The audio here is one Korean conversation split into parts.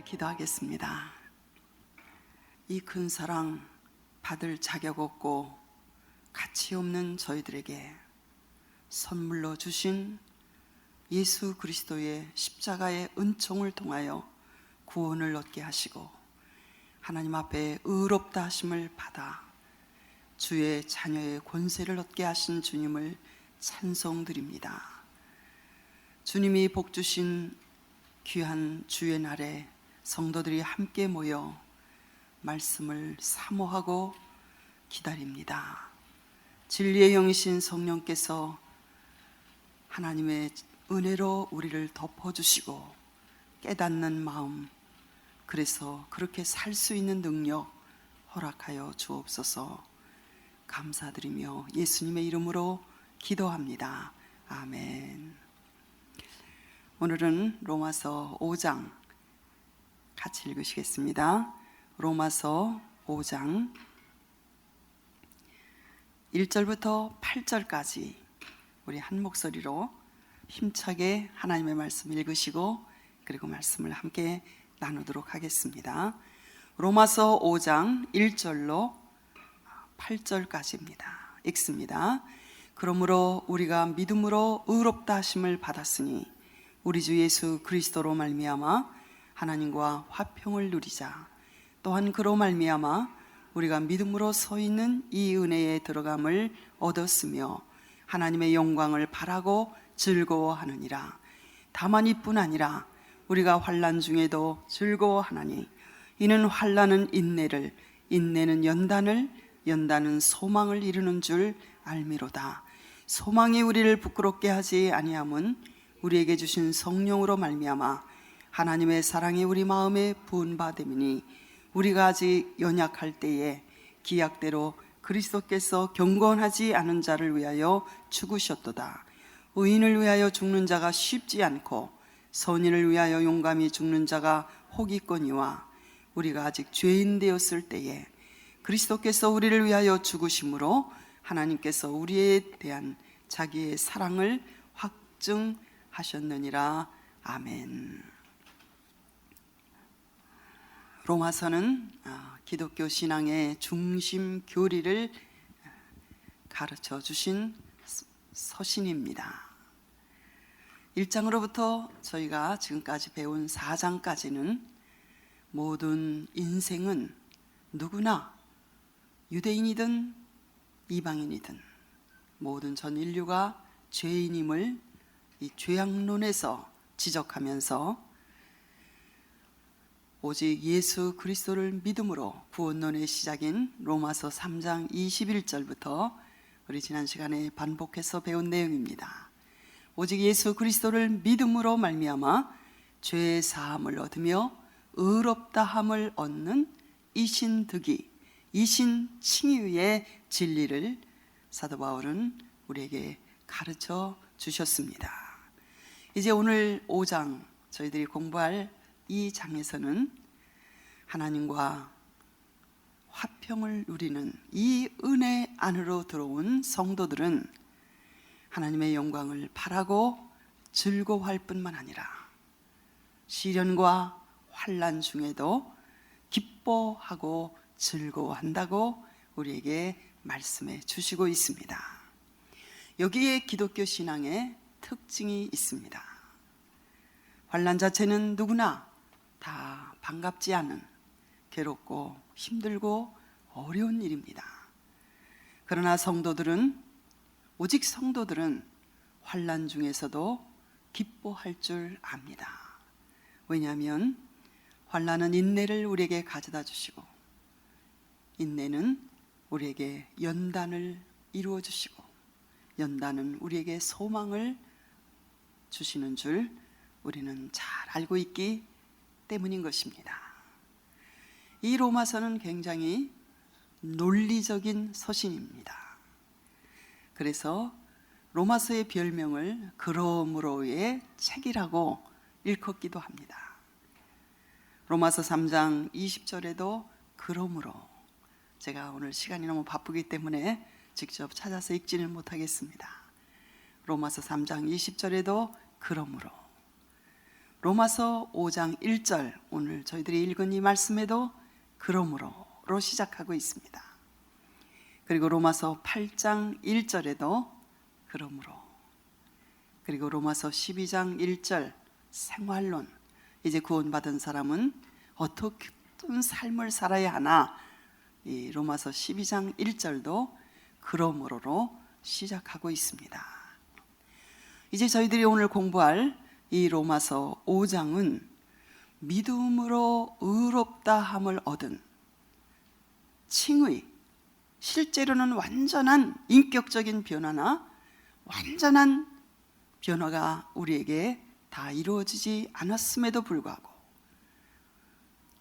우리 기도하겠습니다. 이 큰 사랑 받을 자격 없고 가치 없는 저희들에게 선물로 주신 예수 그리스도의 십자가의 은총을 통하여 구원을 얻게 하시고 하나님 앞에 의롭다 하심을 받아 주의 자녀의 권세를 얻게 하신 주님을 찬송드립니다. 주님이 복 주신 귀한 주의 날에 성도들이 함께 모여 말씀을 사모하고 기다립니다. 진리의 영이신 성령께서 하나님의 은혜로 우리를 덮어주시고 깨닫는 마음, 그래서 그렇게 살 수 있는 능력 허락하여 주옵소서. 감사드리며 예수님의 이름으로 기도합니다. 아멘. 오늘은 로마서 5장 같이 읽으시겠습니다. 로마서 5장 1절부터 8절까지 우리 한 목소리로 힘차게 하나님의 말씀 읽으시고 그리고 말씀을 함께 나누도록 하겠습니다. 로마서 5장 1절로 8절까지입니다. 읽습니다. 그러므로 우리가 믿음으로 의롭다 하심을 받았으니 우리 주 예수 그리스도로 말미암아 하나님과 화평을 누리자. 또한 그로 말미암아 우리가 믿음으로 서 있는 이 은혜에 들어감을 얻었으며 하나님의 영광을 바라고 즐거워하느니라. 다만 이뿐 아니라 우리가 환난 중에도 즐거워하나니 이는 환난은 인내를, 인내는 연단을, 연단은 소망을 이루는 줄 알미로다. 소망이 우리를 부끄럽게 하지 아니함은 우리에게 주신 성령으로 말미암아 하나님의 사랑이 우리 마음에 부은바됨이니 우리가 아직 연약할 때에 기약대로 그리스도께서 경건하지 않은 자를 위하여 죽으셨도다. 의인을 위하여 죽는 자가 쉽지 않고 선인을 위하여 용감히 죽는 자가 혹 있거니와 우리가 아직 죄인 되었을 때에 그리스도께서 우리를 위하여 죽으심으로 하나님께서 우리에 대한 자기의 사랑을 확증하셨느니라. 아멘. 로마서는 기독교 신앙의 중심 교리를 가르쳐 주신 서신입니다. 1장으로부터 저희가 지금까지 배운 4장까지는 모든 인생은 누구나 유대인이든 이방인이든 모든 전 인류가 죄인임을 이 죄악론에서 지적하면서 오직 예수 그리스도를 믿음으로 구원론의 시작인 로마서 3장 21절부터 우리 지난 시간에 반복해서 배운 내용입니다. 오직 예수 그리스도를 믿음으로 말미암아 죄의 사함을 얻으며 의롭다함을 얻는 이신득이, 이신칭의의 진리를 사도 바울은 우리에게 가르쳐 주셨습니다. 이제 오늘 5장 저희들이 공부할 이 장에서는 하나님과 화평을 누리는 이 은혜 안으로 들어온 성도들은 하나님의 영광을 바라고 즐거워할 뿐만 아니라 시련과 환난 중에도 기뻐하고 즐거워한다고 우리에게 말씀해 주시고 있습니다. 여기에 기독교 신앙의 특징이 있습니다. 환난 자체는 누구나 다 반갑지 않은 괴롭고 힘들고 어려운 일입니다. 그러나 오직 성도들은 환난 중에서도 기뻐할 줄 압니다. 왜냐하면 환난은 인내를 우리에게 가져다 주시고 인내는 우리에게 연단을 이루어 주시고 연단은 우리에게 소망을 주시는 줄 우리는 잘 알고 있기 때문인 것입니다. 이 로마서는 굉장히 논리적인 서신입니다. 그래서 로마서의 별명을 그러므로의 책이라고 일컫기도 합니다. 로마서 3장 20절에도 그러므로, 제가 오늘 시간이 너무 바쁘기 때문에 직접 찾아서 읽지는 못하겠습니다. 로마서 3장 20절에도 그러므로, 로마서 5장 1절, 오늘 저희들이 읽은 이 말씀에도 그러므로로 시작하고 있습니다. 그리고 로마서 8장 1절에도 그러므로, 그리고 로마서 12장 1절 생활론, 이제 구원받은 사람은 어떤 삶을 살아야 하나, 이 로마서 12장 1절도 그러므로로 시작하고 있습니다. 이제 저희들이 오늘 공부할 이 로마서 5장은 믿음으로 의롭다함을 얻은 칭의, 실제로는 완전한 인격적인 변화나 완전한 변화가 우리에게 다 이루어지지 않았음에도 불구하고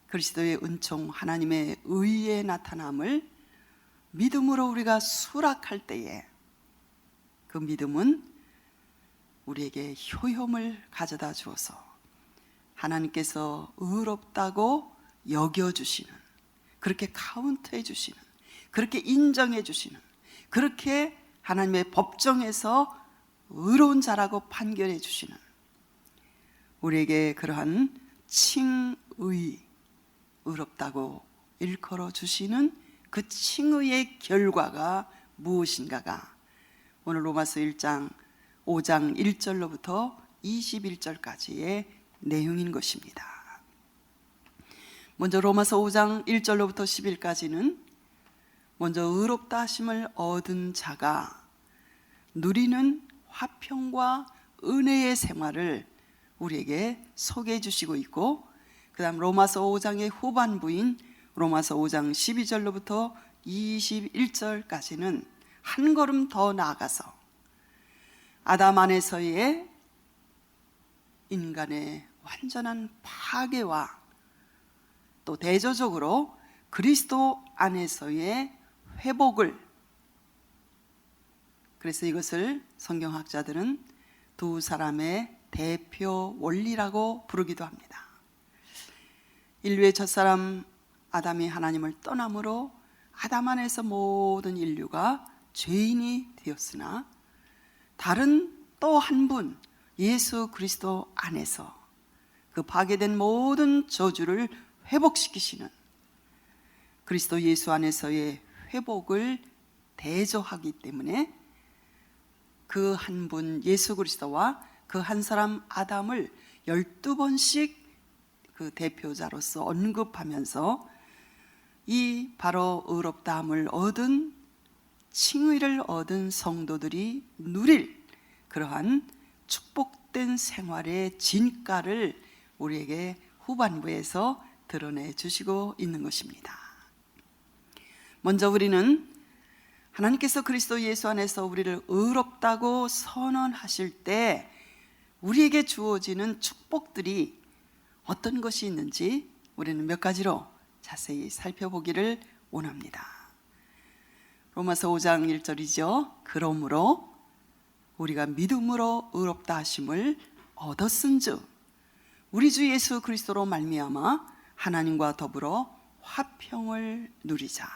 그리스도의 은총, 하나님의 의의 나타남을 믿음으로 우리가 수락할 때에 그 믿음은 우리에게 효험을 가져다 주어서 하나님께서 의롭다고 여겨주시는, 그렇게 카운트해 주시는, 그렇게 인정해 주시는, 그렇게 하나님의 법정에서 의로운 자라고 판결해 주시는, 우리에게 그러한 칭의, 의롭다고 일컬어 주시는 그 칭의의 결과가 무엇인가가 오늘 로마서 5장 1절로부터 21절까지의 내용인 것입니다. 먼저 로마서 5장 1절로부터 10일까지는 먼저 의롭다 하심을 얻은 자가 누리는 화평과 은혜의 생활을 우리에게 소개해 주시고 있고, 그 다음 로마서 5장의 후반부인 로마서 5장 12절로부터 21절까지는 한 걸음 더 나아가서 아담 안에서의 인간의 완전한 파괴와 또 대조적으로 그리스도 안에서의 회복을, 그래서 이것을 성경학자들은 두 사람의 대표 원리라고 부르기도 합니다. 인류의 첫사람 아담이 하나님을 떠남으로 아담 안에서 모든 인류가 죄인이 되었으나 다른 또 한 분 예수 그리스도 안에서 그 파괴된 모든 저주를 회복시키시는 그리스도 예수 안에서의 회복을 대조하기 때문에 그 한 분 예수 그리스도와 그 한 사람 아담을 12번씩 그 대표자로서 언급하면서 이 바로 의롭다함을 얻은, 칭의를 얻은 성도들이 누릴 그러한 축복된 생활의 진가를 우리에게 후반부에서 드러내 주시고 있는 것입니다. 먼저 우리는 하나님께서 그리스도 예수 안에서 우리를 의롭다고 선언하실 때 우리에게 주어지는 축복들이 어떤 것이 있는지 우리는 몇 가지로 자세히 살펴보기를 원합니다. 로마서 5장 1절이죠. 그러므로 우리가 믿음으로 의롭다 하심을 얻었은즉 우리 주 예수 그리스도로 말미암아 하나님과 더불어 화평을 누리자.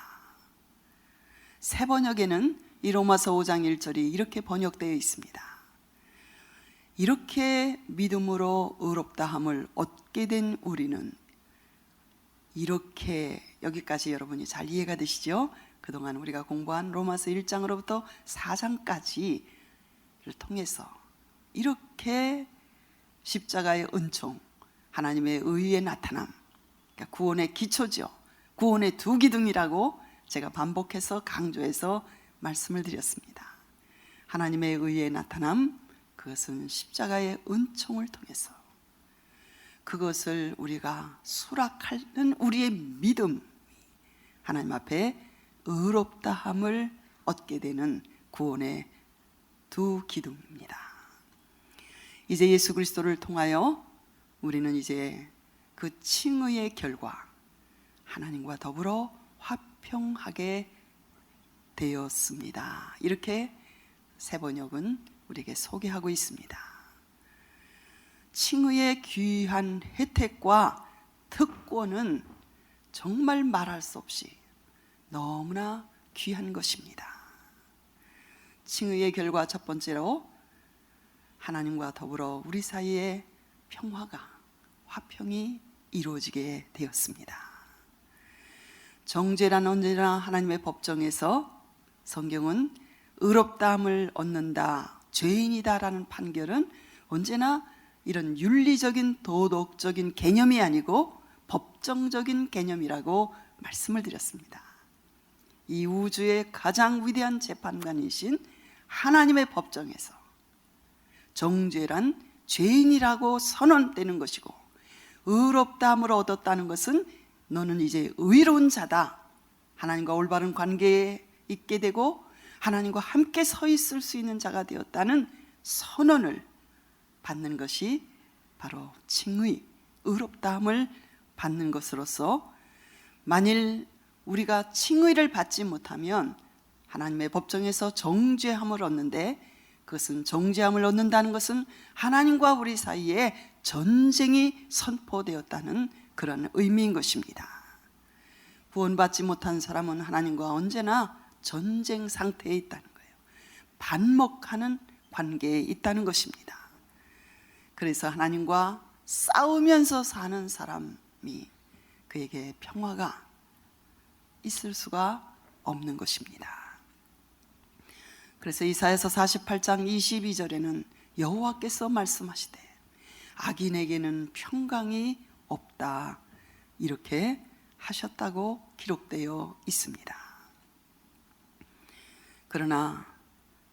새 번역에는 이 로마서 5장 1절이 이렇게 번역되어 있습니다. 이렇게 믿음으로 의롭다함을 얻게 된 우리는, 이렇게 여기까지 여러분이 잘 이해가 되시죠? 그동안 우리가 공부한 로마서 1장으로부터 4장까지를 통해서 이렇게 십자가의 은총, 하나님의 의의 나타남, 그러니까 구원의 기초죠. 구원의 두 기둥이라고 제가 반복해서 강조해서 말씀을 드렸습니다. 하나님의 의의 나타남, 그것은 십자가의 은총을 통해서 그것을 우리가 수락하는 우리의 믿음, 하나님 앞에 의롭다함을 얻게 되는 구원의 두 기둥입니다. 이제 예수 그리스도를 통하여 우리는 이제 그 칭의의 결과 하나님과 더불어 화평하게 되었습니다. 이렇게 새 번역은 우리에게 소개하고 있습니다. 칭의의 귀한 혜택과 특권은 정말 말할 수 없이 너무나 귀한 것입니다. 칭의의 결과 첫 번째로 하나님과 더불어 우리 사이에 평화가, 화평이 이루어지게 되었습니다. 정죄란 언제나 하나님의 법정에서 성경은 의롭다함을 얻는다, 죄인이다라는 판결은 언제나 이런 윤리적인 도덕적인 개념이 아니고 법정적인 개념이라고 말씀을 드렸습니다. 이 우주의 가장 위대한 재판관이신 하나님의 법정에서 정죄란 죄인이라고 선언되는 것이고, 의롭다함을 얻었다는 것은 너는 이제 의로운 자다, 하나님과 올바른 관계에 있게 되고 하나님과 함께 서 있을 수 있는 자가 되었다는 선언을 받는 것이 바로 칭의, 의롭다함을 받는 것으로서, 만일 우리가 칭의를 받지 못하면 하나님의 법정에서 정죄함을 얻는데, 그것은 정죄함을 얻는다는 것은 하나님과 우리 사이에 전쟁이 선포되었다는 그런 의미인 것입니다. 구원받지 못한 사람은 하나님과 언제나 전쟁 상태에 있다는 거예요. 반목하는 관계에 있다는 것입니다. 그래서 하나님과 싸우면서 사는 사람이 그에게 평화가 있을 수가 없는 것입니다. 그래서 이사야서 48장 22절에는 여호와께서 말씀하시되 악인에게는 평강이 없다, 이렇게 하셨다고 기록되어 있습니다. 그러나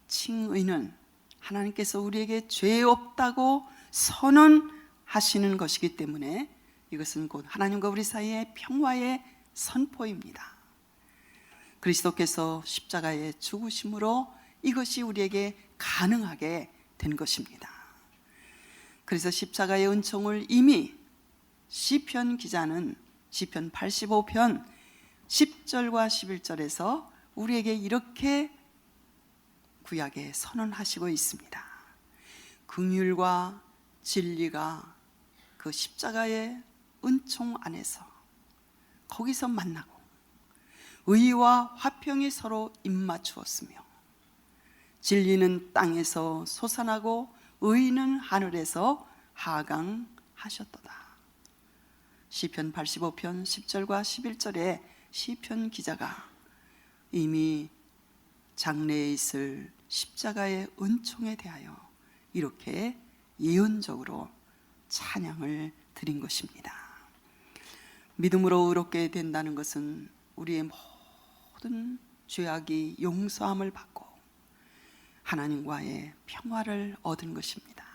칭의는 하나님께서 우리에게 죄 없다고 선언하시는 것이기 때문에 이것은 곧 하나님과 우리 사이의 평화의 선포입니다. 그리스도께서 십자가에 죽으심으로 이것이 우리에게 가능하게 된 것입니다. 그래서 십자가의 은총을 이미 시편 기자는 시편 85편 10절과 11절에서 우리에게 이렇게 구약에 선언하시고 있습니다. 긍휼과 진리가 그 십자가의 은총 안에서 거기서 만나고, 의와 화평이 서로 입맞추었으며 진리는 땅에서 솟아나고 의는 하늘에서 하강하셨도다. 시편 85편 10절과 11절에 시편 기자가 이미 장래에 있을 십자가의 은총에 대하여 이렇게 예언적으로 찬양을 드린 것입니다. 믿음으로 의롭게 된다는 것은 우리의 모든 죄악이 용서함을 받고 하나님과의 평화를 얻은 것입니다.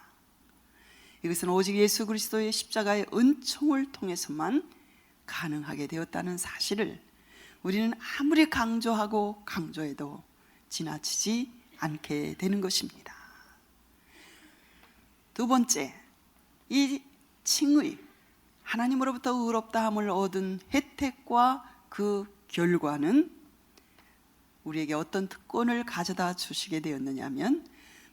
이것은 오직 예수 그리스도의 십자가의 은총을 통해서만 가능하게 되었다는 사실을 우리는 아무리 강조하고 강조해도 지나치지 않게 되는 것입니다. 두 번째, 이 칭의, 하나님으로부터 의롭다함을 얻은 혜택과 그 결과는 우리에게 어떤 특권을 가져다 주시게 되었느냐면,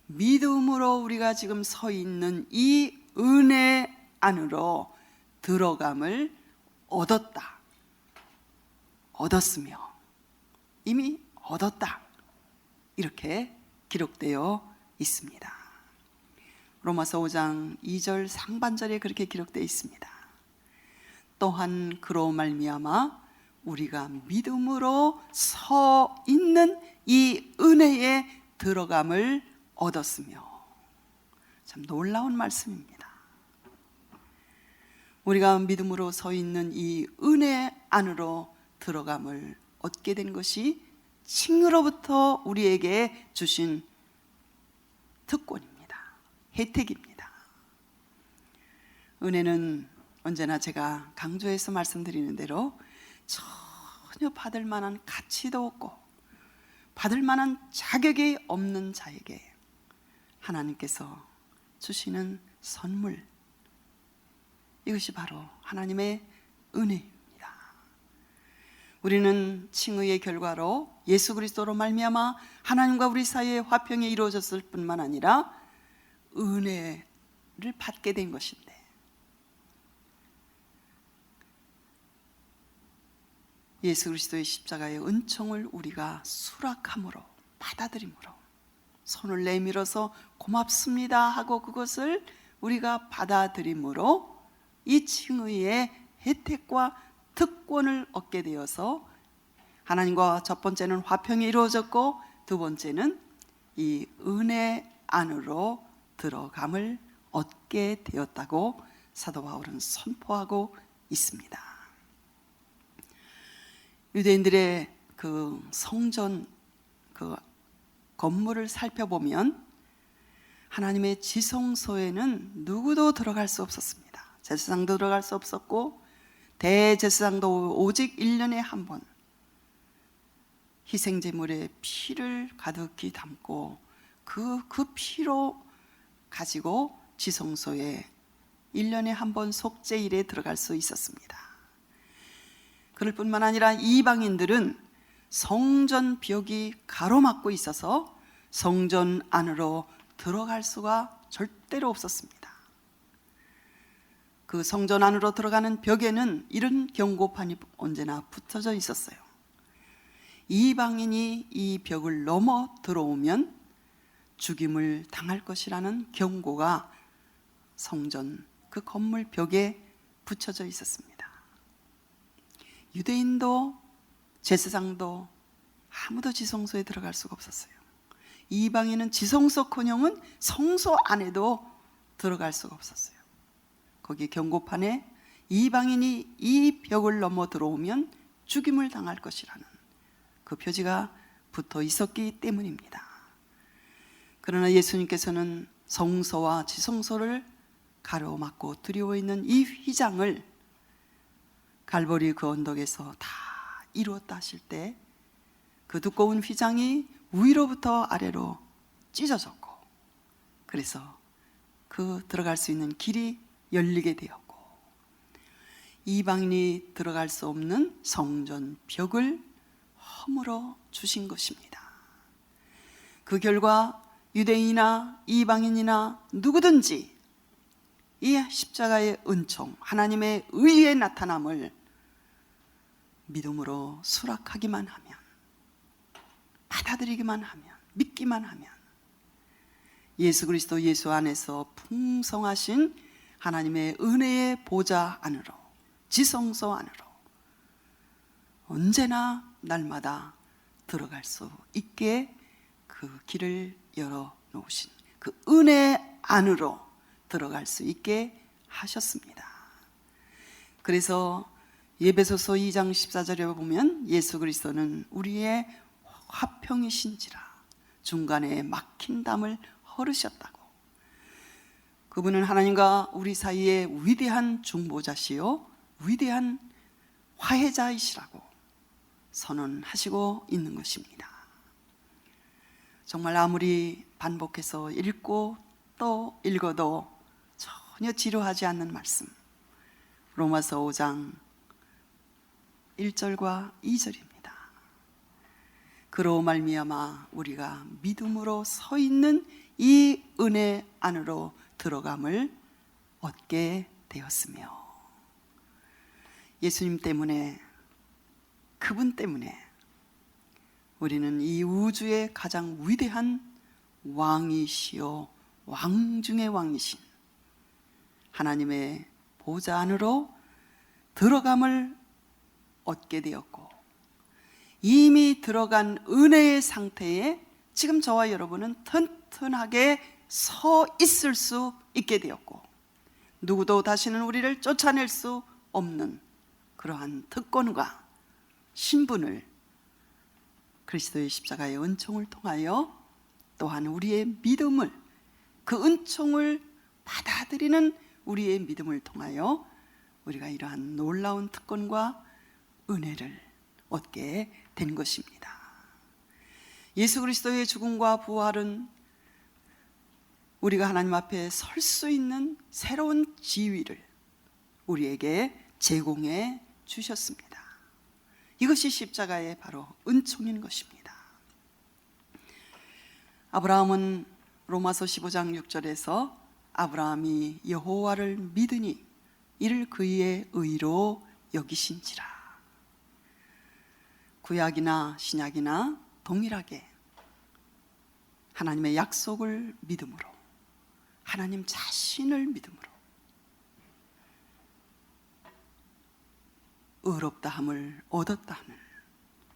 믿음으로 우리가 지금 서 있는 이 은혜 안으로 들어감을 얻었으며 이미 얻었다, 이렇게 기록되어 있습니다. 로마서 5장 2절 상반절에 그렇게 기록되어 있습니다. 또한 그로 말미암아 우리가 믿음으로 서 있는 이 은혜에 들어감을 얻었으며. 참 놀라운 말씀입니다. 우리가 믿음으로 서 있는 이 은혜 안으로 들어감을 얻게 된 것이 칭의로부터 우리에게 주신 특권입니다. 혜택입니다. 은혜는 언제나 제가 강조해서 말씀드리는 대로 전혀 받을 만한 가치도 없고 받을 만한 자격이 없는 자에게 하나님께서 주시는 선물, 이것이 바로 하나님의 은혜입니다. 우리는 칭의의 결과로 예수 그리스도로 말미암아 하나님과 우리 사이에 화평이 이루어졌을 뿐만 아니라 은혜를 받게 된 것인데, 예수 그리스도의 십자가의 은총을 우리가 수락함으로, 받아들임으로, 손을 내밀어서 고맙습니다 하고 그것을 우리가 받아들임으로 이 칭의의 혜택과 특권을 얻게 되어서 하나님과 첫 번째는 화평이 이루어졌고 두 번째는 이 은혜 안으로 들어감을 얻게 되었다고 사도 바울은 선포하고 있습니다. 유대인들의 그 성전 그 건물을 살펴보면 하나님의 지성소에는 누구도 들어갈 수 없었습니다. 제사장도 들어갈 수 없었고 대제사장도 오직 1년에 한 번 희생제물의 피를 가득히 담고 그 피로 가지고 지성소에 1년에 한 번 속죄일에 들어갈 수 있었습니다. 그럴 뿐만 아니라 이방인들은 성전 벽이 가로막고 있어서 성전 안으로 들어갈 수가 절대로 없었습니다. 그 성전 안으로 들어가는 벽에는 이런 경고판이 언제나 붙어져 있었어요. 이방인이 이 벽을 넘어 들어오면 죽임을 당할 것이라는 경고가 성전 그 건물 벽에 붙여져 있었습니다. 유대인도 제사장도 아무도 지성소에 들어갈 수가 없었어요. 이방인은 지성소커녕은 성소 안에도 들어갈 수가 없었어요. 거기 경고판에 이방인이 이 벽을 넘어 들어오면 죽임을 당할 것이라는 그 표지가 붙어 있었기 때문입니다. 그러나 예수님께서는 성소와 지성소를 가로막고 두려워 있는 이 휘장을 갈보리 그 언덕에서 다 이루었다 하실 때 그 두꺼운 휘장이 위로부터 아래로 찢어졌고 그래서 그 들어갈 수 있는 길이 열리게 되었고 이방인이 들어갈 수 없는 성전 벽을 허물어 주신 것입니다. 그 결과 유대인이나 이방인이나 누구든지 이 십자가의 은총, 하나님의 의의 나타남을 믿음으로 수락하기만 하면, 받아들이기만 하면, 믿기만 하면 예수 그리스도 예수 안에서 풍성하신 하나님의 은혜의 보좌 안으로, 지성소 안으로 언제나 날마다 들어갈 수 있게 그 길을 열어 놓으신 그 은혜 안으로 들어갈 수 있게 하셨습니다. 그래서 에베소서 2장 14절에 보면 예수 그리스도는 우리의 화평이신지라 중간에 막힌 담을 헐으셨다고. 그분은 하나님과 우리 사이에 위대한 중보자시요 위대한 화해자이시라고 선언하시고 있는 것입니다. 정말 아무리 반복해서 읽고 또 읽어도 전혀 지루하지 않는 말씀, 로마서 5장 1절과 2절입니다. 그로 말미암아 우리가 믿음으로 서 있는 이 은혜 안으로 들어감을 얻게 되었으며, 예수님 때문에, 그분 때문에 우리는 이 우주의 가장 위대한 왕이시요 왕 중의 왕이신 하나님의 보좌 안으로 들어감을 얻게 되었고, 이미 들어간 은혜의 상태에 지금 저와 여러분은 튼튼하게 서 있을 수 있게 되었고, 누구도 다시는 우리를 쫓아낼 수 없는 그러한 특권과 신분을 그리스도의 십자가의 은총을 통하여 또한 우리의 믿음을, 그 은총을 받아들이는 우리의 믿음을 통하여 우리가 이러한 놀라운 특권과 은혜를 얻게 된 것입니다. 예수 그리스도의 죽음과 부활은 우리가 하나님 앞에 설 수 있는 새로운 지위를 우리에게 제공해 주셨습니다. 이것이 십자가의 바로 은총인 것입니다. 아브라함은 로마서 15장 6절에서 아브라함이 여호와를 믿으니 이를 그의 의로 여기신지라. 구약이나 신약이나 동일하게 하나님의 약속을 믿음으로, 하나님 자신을 믿음으로 의롭다함을 얻었다 하는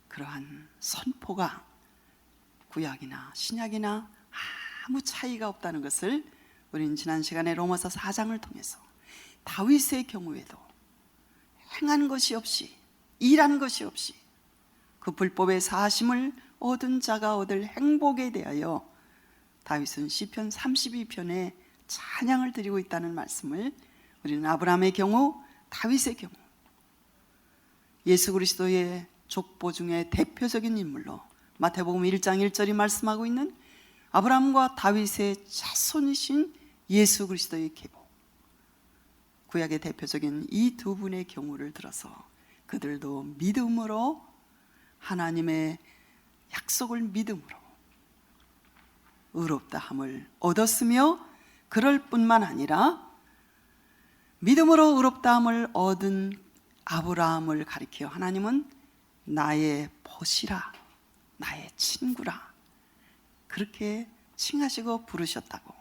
그러한 선포가 구약이나 신약이나 아무 차이가 없다는 것을 우리는 지난 시간에 로마서 4장을 통해서 다윗의 경우에도 행한 것이 없이, 일한 것이 없이 그 불법의 사심을 얻은 자가 얻을 행복에 대하여 다윗은 시편 32편에 찬양을 드리고 있다는 말씀을 우리는 아브라함의 경우, 다윗의 경우, 예수 그리스도의 족보 중에 대표적인 인물로 마태복음 1장 1절이 말씀하고 있는 아브라함과 다윗의 자손이신 예수 그리스도의 계보, 구약의 대표적인 이 두 분의 경우를 들어서 그들도 믿음으로 하나님의 약속을 믿음으로 의롭다함을 얻었으며, 그럴 뿐만 아니라 믿음으로 의롭다함을 얻은 아브라함을 가리켜 하나님은 나의 벗이라, 나의 친구라 그렇게 칭하시고 부르셨다고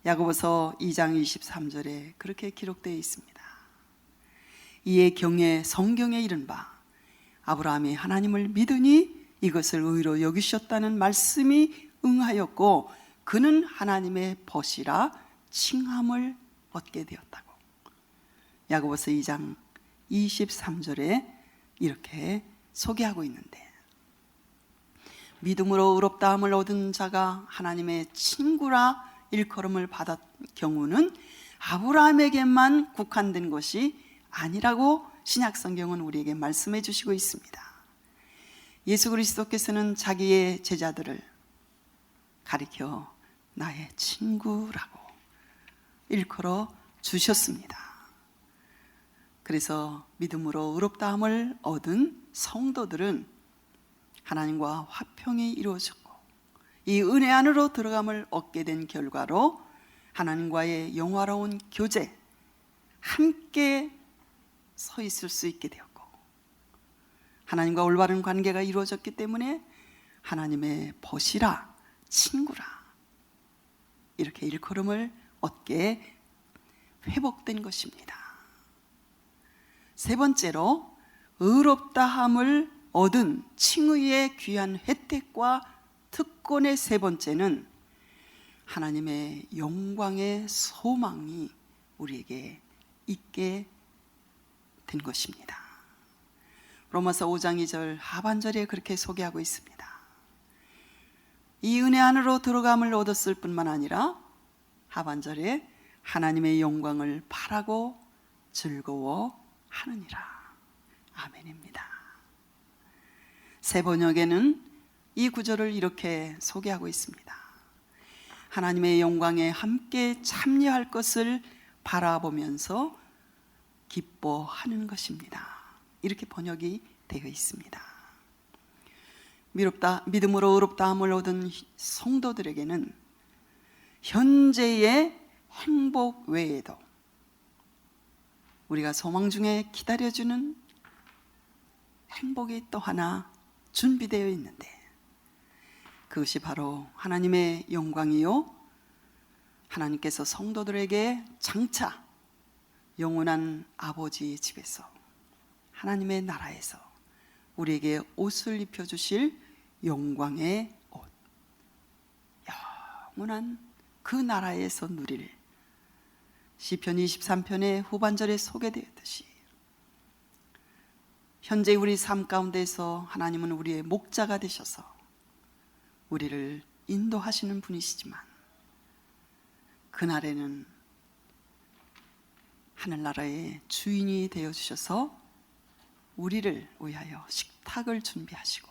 야고보서 2장 23절에 그렇게 기록되어 있습니다. 이에 경에 성경에 이른 바 아브라함이 하나님을 믿으니 이것을 의로 여기셨다는 말씀이 응하였고 그는 하나님의 벗이라 칭함을 얻게 되었다고 야고보서 2장 23절에 이렇게 소개하고 있는데, 믿음으로 의롭다함을 얻은 자가 하나님의 친구라 일컬음을 받은 경우는 아브라함에게만 국한된 것이 아니라고 신약성경은 우리에게 말씀해 주시고 있습니다. 예수 그리스도께서는 자기의 제자들을 가리켜 나의 친구라고 일컬어 주셨습니다. 그래서 믿음으로 의롭다함을 얻은 성도들은 하나님과 화평이 이루어졌고 이 은혜 안으로 들어감을 얻게 된 결과로 하나님과의 영화로운 교제, 함께 서 있을 수 있게 되었고 하나님과 올바른 관계가 이루어졌기 때문에 하나님의 벗이라, 친구라 이렇게 일컬음을 얻게 회복된 것입니다. 세 번째로 의롭다함을 얻은 칭의의 귀한 혜택과 특권의 세 번째는 하나님의 영광의 소망이 우리에게 있게 된 것입니다. 로마서 5장 2절 하반절에 그렇게 소개하고 있습니다. 이 은혜 안으로 들어감을 얻었을 뿐만 아니라 하반절에 하나님의 영광을 바라고 즐거워하느니라. 아멘입니다. 새 번역에는 이 구절을 이렇게 소개하고 있습니다. 하나님의 영광에 함께 참여할 것을 바라보면서 기뻐하는 것입니다. 이렇게 번역이 되어 있습니다. 믿음으로 의롭다함을 얻은 성도들에게는 현재의 행복 외에도 우리가 소망 중에 기다려주는 행복이 또 하나 준비되어 있는데 그것이 바로 하나님의 영광이요, 하나님께서 성도들에게 장차 영원한 아버지의 집에서 하나님의 나라에서 우리에게 옷을 입혀주실 영광의 옷, 영원한 그 나라에서 누릴 시편 23편의 후반절에 소개되었듯이 현재 우리 삶 가운데서 하나님은 우리의 목자가 되셔서 우리를 인도하시는 분이시지만 그날에는 하늘나라의 주인이 되어주셔서 우리를 위하여 식탁을 준비하시고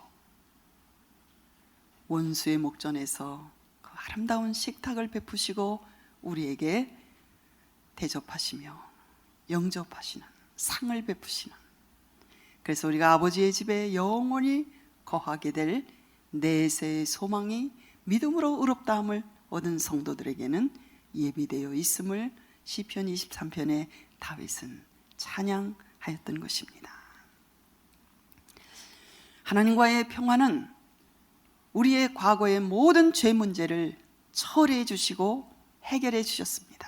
원수의 목전에서 그 아름다운 식탁을 베푸시고 우리에게 대접하시며 영접하시는 상을 베푸시는, 그래서 우리가 아버지의 집에 영원히 거하게 될 내세의 소망이 믿음으로 의롭다함을 얻은 성도들에게는 예비되어 있음을 시편 23편의 다윗은 찬양하였던 것입니다. 하나님과의 평화는 우리의 과거의 모든 죄 문제를 처리해 주시고 해결해 주셨습니다.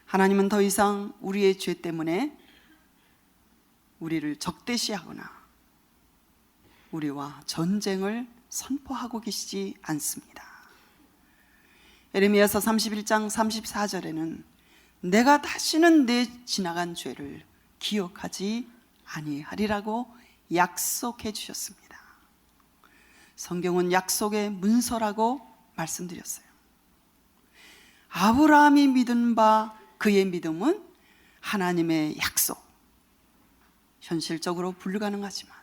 하나님은 더 이상 우리의 죄 때문에 우리를 적대시하거나 우리와 전쟁을 선포하고 계시지 않습니다. 예레미야서 31장 34절에는 내가 다시는 내 지나간 죄를 기억하지 아니하리라고 약속해 주셨습니다. 성경은 약속의 문서라고 말씀드렸어요. 아브라함이 믿은 바 그의 믿음은 하나님의 약속, 현실적으로 불가능하지만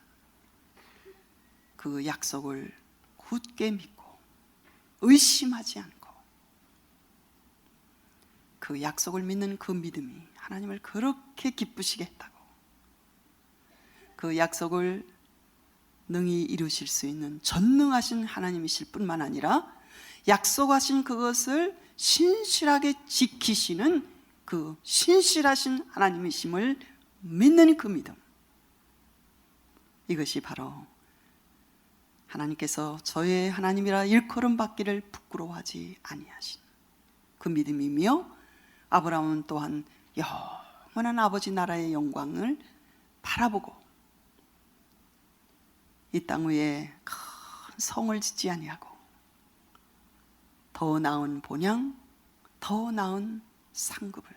그 약속을 굳게 믿고 의심하지 않고 그 약속을 믿는 그 믿음이 하나님을 그렇게 기쁘시게 했다고, 그 약속을 능히 이루실 수 있는 전능하신 하나님이실 뿐만 아니라 약속하신 그것을 신실하게 지키시는 그 신실하신 하나님이심을 믿는 그 믿음, 이것이 바로 하나님께서 저의 하나님이라 일컬음 받기를 부끄러워하지 아니하신 그 믿음이며, 아브라함은 또한 영원한 아버지 나라의 영광을 바라보고 이 땅 위에 큰 성을 짓지 아니하고 더 나은 본향, 더 나은 상급을,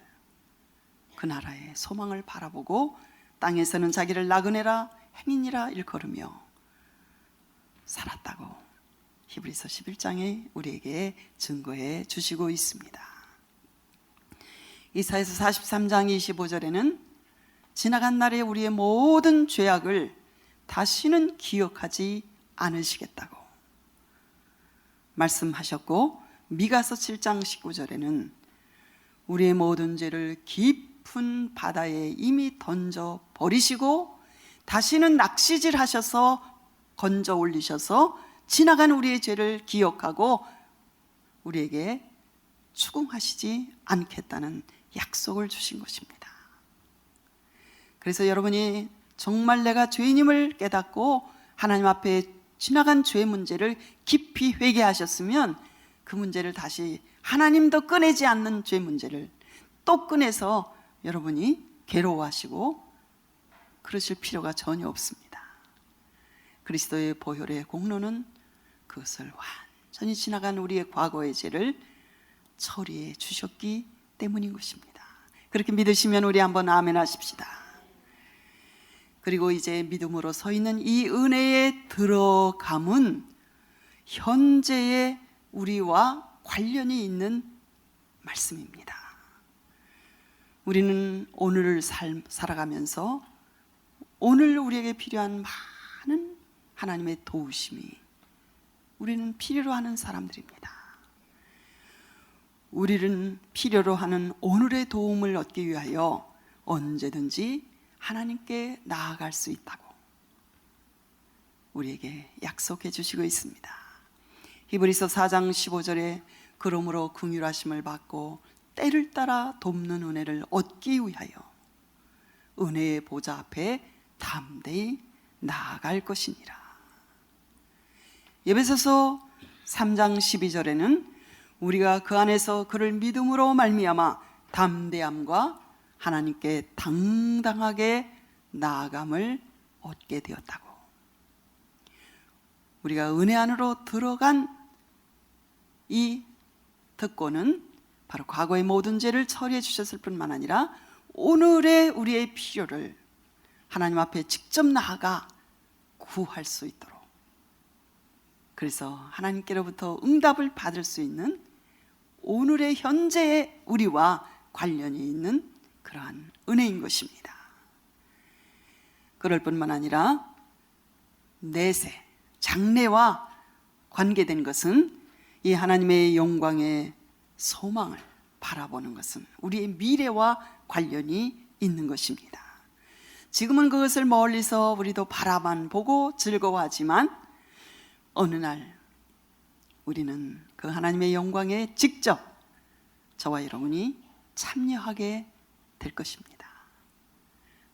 그 나라의 소망을 바라보고 땅에서는 자기를 나그네라 행인이라 일컬으며 살았다고 히브리서 11장에 우리에게 증거해 주시고 있습니다. 이사야서 43장 25절에는 지나간 날에 우리의 모든 죄악을 다시는 기억하지 않으시겠다고 말씀하셨고, 미가서 7장 19절에는 우리의 모든 죄를 깊은 바다에 이미 던져 버리시고 다시는 낚시질 하셔서 건져 올리셔서 지나간 우리의 죄를 기억하고 우리에게 추궁하시지 않겠다는 약속을 주신 것입니다. 그래서 여러분이 정말 내가 죄인임을 깨닫고 하나님 앞에 지나간 죄 문제를 깊이 회개하셨으면 그 문제를 다시 하나님도 꺼내지 않는 죄 문제를 또 꺼내서 여러분이 괴로워하시고 그러실 필요가 전혀 없습니다. 그리스도의 보혈의 공로는 그것을 완전히 지나간 우리의 과거의 죄를 처리해 주셨기 때문인 것입니다. 그렇게 믿으시면 우리 한번 아멘 하십시다. 그리고 이제 믿음으로 서 있는 이 은혜에 들어감은 현재의 우리와 관련이 있는 말씀입니다. 우리는 오늘을 살아가면서 오늘 우리에게 필요한 많은 하나님의 도우심이 우리는 필요로 하는 사람들입니다. 우리는 필요로 하는 오늘의 도움을 얻기 위하여 언제든지 하나님께 나아갈 수 있다고 우리에게 약속해 주시고 있습니다. 히브리서 4장 15절에 그러므로 긍휼하심을 받고 때를 따라 돕는 은혜를 얻기 위하여 은혜의 보좌 앞에 담대히 나아갈 것이니라. 에베소서 3장 12절에는 우리가 그 안에서 그를 믿음으로 말미암아 담대함과 하나님께 당당하게 나아감을 얻게 되었다고. 우리가 은혜 안으로 들어간 이 특권은 바로 과거의 모든 죄를 처리해 주셨을 뿐만 아니라 오늘의 우리의 필요를 하나님 앞에 직접 나아가 구할 수 있도록, 그래서 하나님께로부터 응답을 받을 수 있는 오늘의 현재의 우리와 관련이 있는 그러한 은혜인 것입니다. 그럴 뿐만 아니라 내세, 장래와 관계된 것은 이 하나님의 영광의 소망을 바라보는 것은 우리의 미래와 관련이 있는 것입니다. 지금은 그것을 멀리서 우리도 바라만 보고 즐거워하지만 어느 날 우리는 그 하나님의 영광에 직접 저와 여러분이 참여하게 될 것입니다.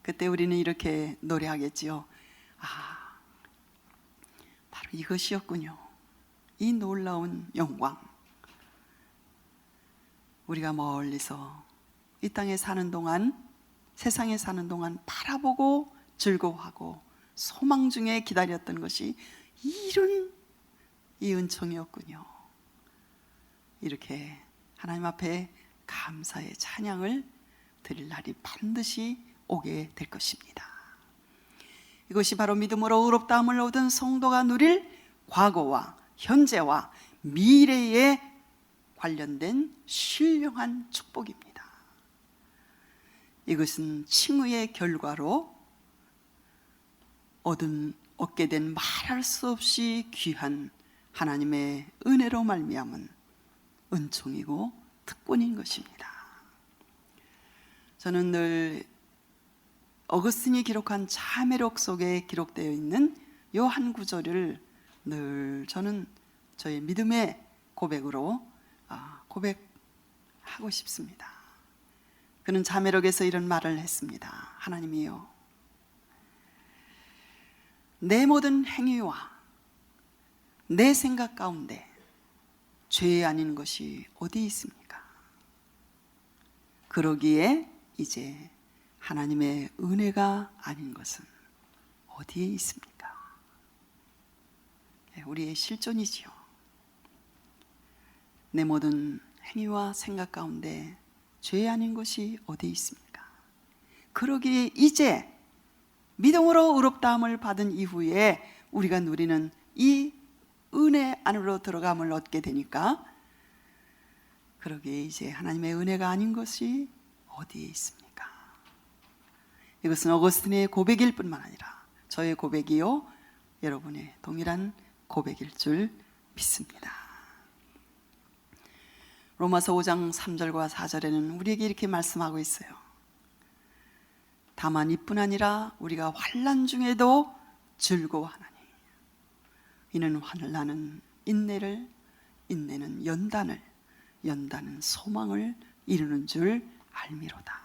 그때 우리는 이렇게 노래하겠지요. 바로 이것이었군요. 이 놀라운 영광. 우리가 멀리서 이 땅에 사는 동안, 세상에 사는 동안 바라보고 즐거워하고 소망 중에 기다렸던 것이 이런 이 은총이었군요. 이렇게 하나님 앞에 감사의 찬양을 드릴 날이 반드시 오게 될 것입니다. 이것이 바로 믿음으로 의롭다함을 얻은 성도가 누릴 과거와 현재와 미래에 관련된 신령한 축복입니다. 이것은 칭의의 결과로 얻게 된 말할 수 없이 귀한 하나님의 은혜로 말미암은 은총이고 특권인 것입니다. 저는 늘 어거스틴이 기록한 자매록 속에 기록되어 있는 이 한 구절을 늘 저는 저의 믿음의 고백으로 고백하고 싶습니다. 그는 자매록에서 이런 말을 했습니다. 하나님이여, 내 모든 행위와 내 생각 가운데 죄 아닌 것이 어디 있습니까? 그러기에 이제 하나님의 은혜가 아닌 것은 어디에 있습니까? 우리의 실존이지요. 내 모든 행위와 생각 가운데 죄 아닌 것이 어디 있습니까? 그러기에 이제 믿음으로 의롭다함을 받은 이후에 우리가 누리는 이 은혜 안으로 들어감을 얻게 되니까, 그러기에 이제 하나님의 은혜가 아닌 것이 어디에 있습니까? 이것은 어거스틴의 고백일 뿐만 아니라 저의 고백이요, 여러분의 동일한 고백일 줄 믿습니다. 로마서 5장 3절과 4절에는 우리에게 이렇게 말씀하고 있어요. 다만 이뿐 아니라 우리가 환난 중에도 즐거워하나니 이는 환난은 인내를, 인내는 연단을, 연단은 소망을 이루는 줄 알미로다.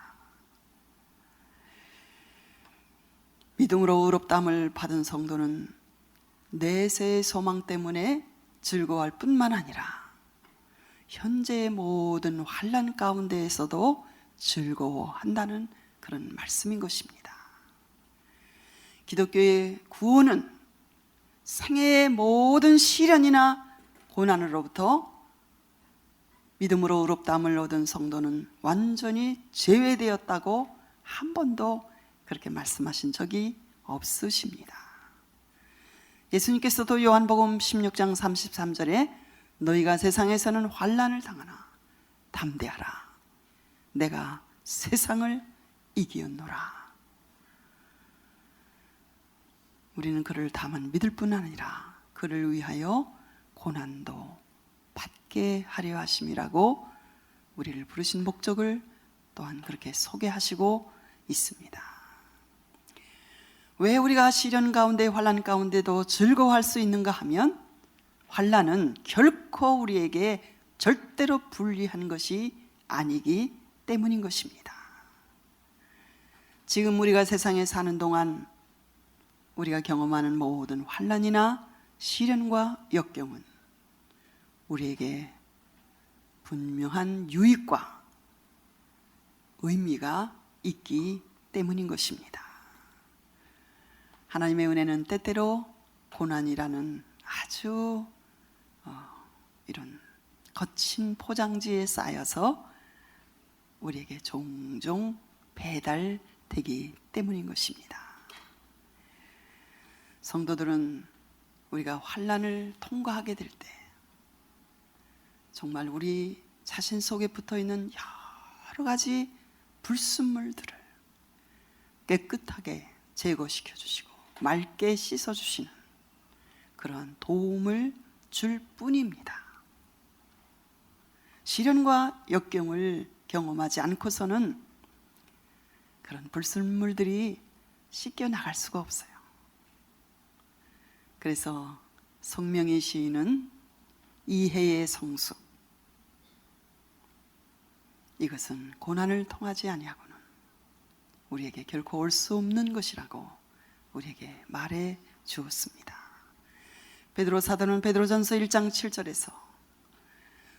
믿음으로 의롭다함을 받은 성도는 내세의 소망 때문에 즐거워할 뿐만 아니라 현재의 모든 환난 가운데에서도 즐거워한다는 그런 말씀인 것입니다. 기독교의 구원은 생애의 모든 시련이나 고난으로부터 믿음으로 의롭다함을 얻은 성도는 완전히 제외되었다고 한 번도 그렇게 말씀하신 적이 없으십니다. 예수님께서도 요한복음 16장 33절에 너희가 세상에서는 환난을 당하나 담대하라, 내가 세상을 이기었노라. 우리는 그를 다만 믿을 뿐 아니라 그를 위하여 고난도 받게 하려 하심이라고 우리를 부르신 목적을 또한 그렇게 소개하시고 있습니다. 왜 우리가 시련 가운데 환난 가운데도 즐거워할 수 있는가 하면, 환난은 결코 우리에게 절대로 불리한 것이 아니기 때문인 것입니다. 지금 우리가 세상에 사는 동안 우리가 경험하는 모든 환난이나 시련과 역경은 우리에게 분명한 유익과 의미가 있기 때문인 것입니다. 하나님의 은혜는 때때로 고난이라는 아주 이런 거친 포장지에 쌓여서 우리에게 종종 배달되기 때문인 것입니다. 성도들은 우리가 환난을 통과하게 될 때 정말 우리 자신 속에 붙어있는 여러 가지 불순물들을 깨끗하게 제거시켜 주시고 맑게 씻어 주시는 그러한 도움을 줄 뿐입니다. 시련과 역경을 경험하지 않고서는 그런 불순물들이 씻겨 나갈 수가 없어요. 그래서 성명의 시인은 이해의 성숙, 이것은 고난을 통하지 아니하고는 우리에게 결코 올 수 없는 것이라고 우리에게 말해 주었습니다. 베드로 사도는 베드로전서 1장 7절에서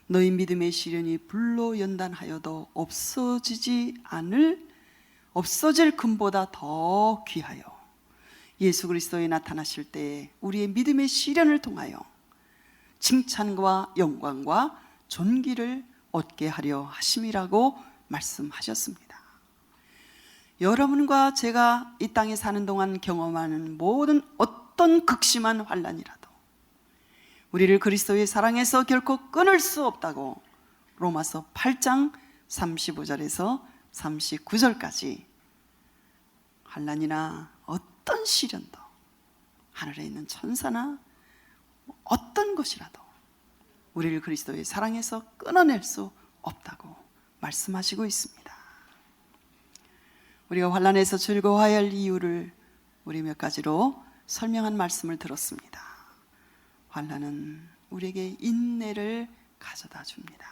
너희 믿음의 시련이 불로 연단하여도 없어질 금보다 더 귀하여 예수 그리스도에 나타나실 때 우리의 믿음의 시련을 통하여 칭찬과 영광과 존귀를 얻게 하려 하심이라고 말씀하셨습니다. 여러분과 제가 이 땅에 사는 동안 경험하는 모든 어떤 극심한 환난이라도 우리를 그리스도의 사랑에서 결코 끊을 수 없다고 로마서 8장 35절에서 39절까지 환난이나 어떤 시련도 하늘에 있는 천사나 어떤 것이라도 우리를 그리스도의 사랑에서 끊어낼 수 없다고 말씀하시고 있습니다. 우리가 환난에서 즐거워해야 할 이유를 우리 몇 가지로 설명한 말씀을 들었습니다. 환난은 우리에게 인내를 가져다 줍니다.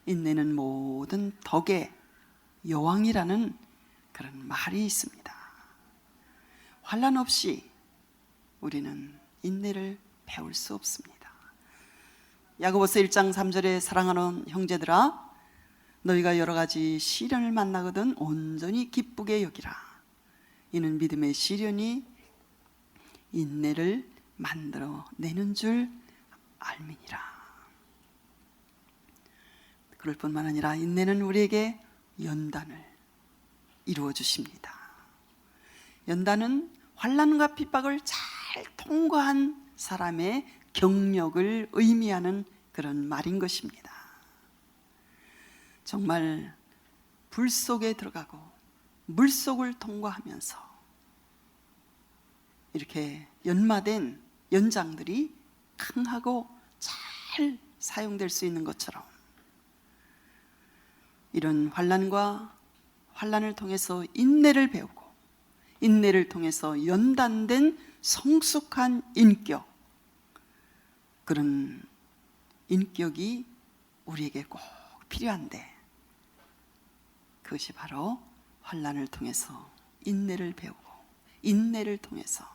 인내는 모든 덕의 여왕이라는 그런 말이 있습니다. 환난 없이 우리는 인내를 배울 수 없습니다. 야고보서 1장 3절에 사랑하는 형제들아 너희가 여러 가지 시련을 만나거든 온전히 기쁘게 여기라. 이는 믿음의 시련이 인내를 만들어 내는 줄 알미니라. 그럴 뿐만 아니라 인내는 우리에게 연단을 이루어 주십니다. 연단은 환난과 핍박을 잘 통과한 사람의 경력을 의미하는 그런 말인 것입니다. 정말 불 속에 들어가고 물 속을 통과하면서 이렇게 연마된 연장들이 강하고 잘 사용될 수 있는 것처럼 이런 환난을 통해서 인내를 배우고 인내를 통해서 연단된 성숙한 인격, 그런 인격이 우리에게 꼭 필요한데 그것이 바로 환난을 통해서 인내를 배우고 인내를 통해서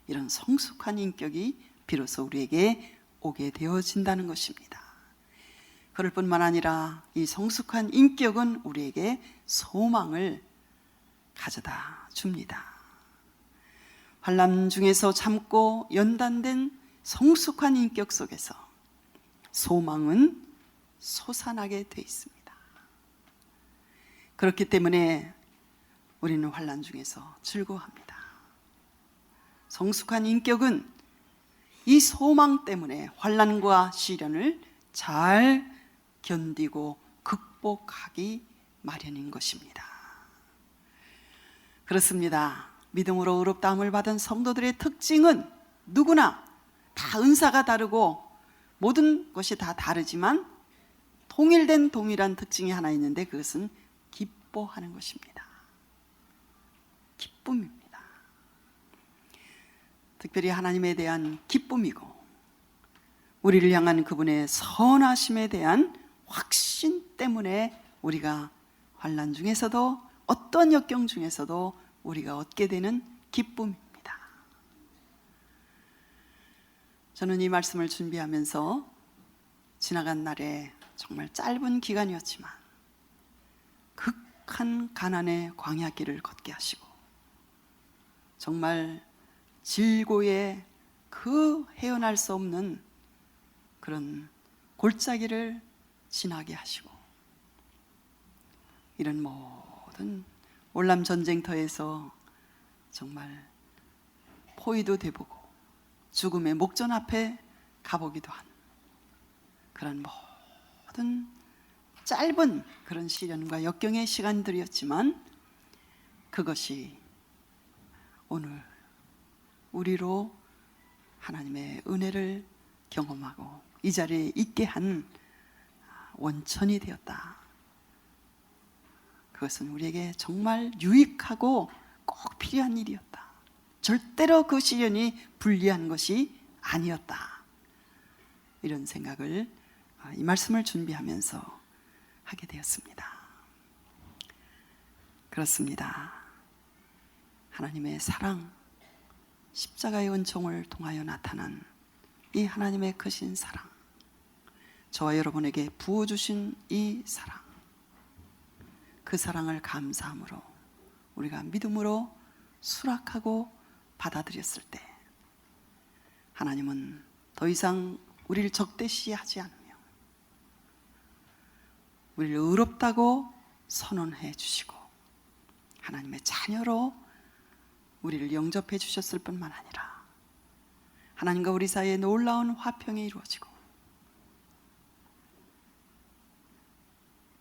이런 성숙한 인격이 비로소 우리에게 오게 되어진다는 것입니다. 그럴 뿐만 아니라 이 성숙한 인격은 우리에게 소망을 가져다 줍니다. 환난 중에서 참고 연단된 성숙한 인격 속에서 소망은 솟아나게 돼 있습니다. 그렇기 때문에 우리는 환난 중에서 즐거워합니다. 성숙한 인격은 이 소망 때문에 환난과 시련을 잘 견디고 극복하기 마련인 것입니다. 그렇습니다. 믿음으로 의롭다함을 받은 성도들의 특징은 누구나 다 은사가 다르고 모든 것이 다 다르지만 통일된 동일한 특징이 하나 있는데 그것은 기뻐하는 것입니다. 기쁨입니다. 특별히 하나님에 대한 기쁨이고 우리를 향한 그분의 선하심에 대한 확신 때문에 우리가 환난 중에서도 어떤 역경 중에서도 우리가 얻게 되는 기쁨입니다. 저는 이 말씀을 준비하면서 지나간 날에 정말 짧은 기간이었지만 극한 가난의 광야길을 걷게 하시고 정말 질고의 그 헤어날 수 없는 그런 골짜기를 지나게 하시고 이런 모든 월남 전쟁터에서 정말 포위도 돼보고 죽음의 목전 앞에 가보기도 한 그런 모든 짧은 그런 시련과 역경의 시간들이었지만 그것이 오늘 우리로 하나님의 은혜를 경험하고 이 자리에 있게 한 원천이 되었다. 그것은 우리에게 정말 유익하고 꼭 필요한 일이었다. 절대로 그 시련이 불리한 것이 아니었다. 이런 생각을 이 말씀을 준비하면서 하게 되었습니다. 그렇습니다. 하나님의 사랑, 십자가의 은총을 통하여 나타난 이 하나님의 크신 사랑, 저와 여러분에게 부어주신 이 사랑, 그 사랑을 감사함으로 우리가 믿음으로 수락하고 받아들였을 때 하나님은 더 이상 우리를 적대시하지 않으며 우리를 의롭다고 선언해 주시고 하나님의 자녀로 우리를 영접해 주셨을 뿐만 아니라 하나님과 우리 사이에 놀라운 화평이 이루어지고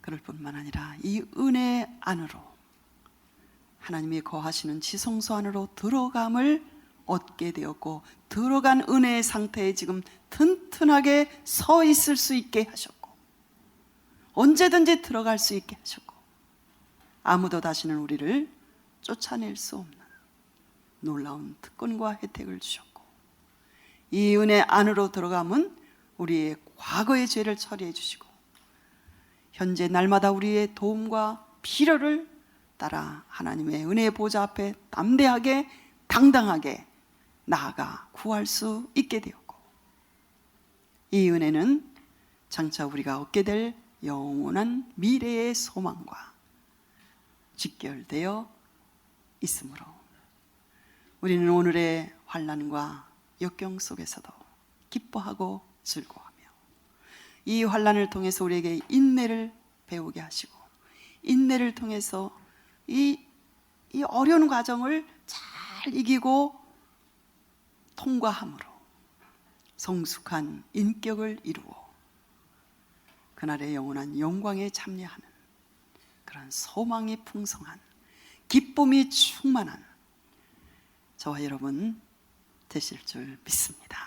그럴 뿐만 아니라 이 은혜 안으로 하나님이 거하시는 지성소 안으로 들어감을 얻게 되었고 들어간 은혜의 상태에 지금 튼튼하게 서 있을 수 있게 하셨고 언제든지 들어갈 수 있게 하셨고 아무도 다시는 우리를 쫓아낼 수 없는 놀라운 특권과 혜택을 주셨고 이 은혜 안으로 들어가면 우리의 과거의 죄를 처리해 주시고 현재 날마다 우리의 도움과 필요를 따라 하나님의 은혜의 보좌 앞에 담대하게 당당하게 나아가 구할 수 있게 되었고 이 은혜는 장차 우리가 얻게 될 영원한 미래의 소망과 직결되어 있으므로 우리는 오늘의 환난과 역경 속에서도 기뻐하고 즐거워하며 이 환난을 통해서 우리에게 인내를 배우게 하시고 인내를 통해서 이 어려운 과정을 잘 이기고 통과함으로 성숙한 인격을 이루어 그날의 영원한 영광에 참여하는 그런 소망이 풍성한 기쁨이 충만한 저와 여러분 되실 줄 믿습니다.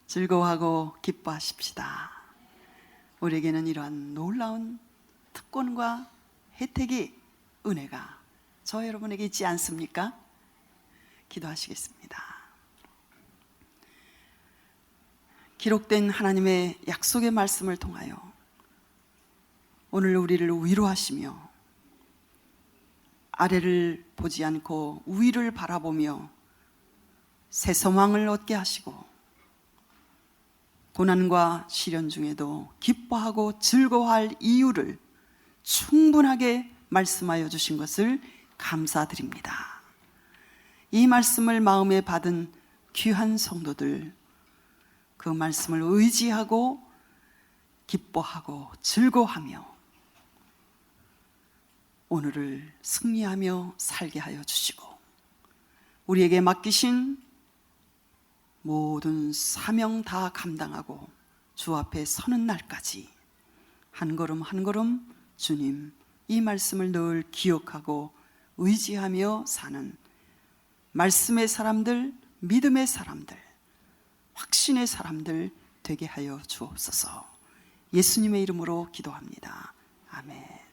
즐거워하고 기뻐하십시다. 우리에게는 이러한 놀라운 특권과 혜택이 은혜가 저와 여러분에게 있지 않습니까? 기도하시겠습니다. 기록된 하나님의 약속의 말씀을 통하여 오늘 우리를 위로하시며 아래를 보지 않고 위를 바라보며 새 소망을 얻게 하시고 고난과 시련 중에도 기뻐하고 즐거워할 이유를 충분하게 말씀하여 주신 것을 감사드립니다. 이 말씀을 마음에 받은 귀한 성도들 그 말씀을 의지하고 기뻐하고 즐거워하며 오늘을 승리하며 살게 하여 주시고 우리에게 맡기신 모든 사명 다 감당하고 주 앞에 서는 날까지 한 걸음 한 걸음 주님 이 말씀을 늘 기억하고 의지하며 사는 말씀의 사람들, 믿음의 사람들, 확신의 사람들 되게 하여 주옵소서. 예수님의 이름으로 기도합니다. 아멘.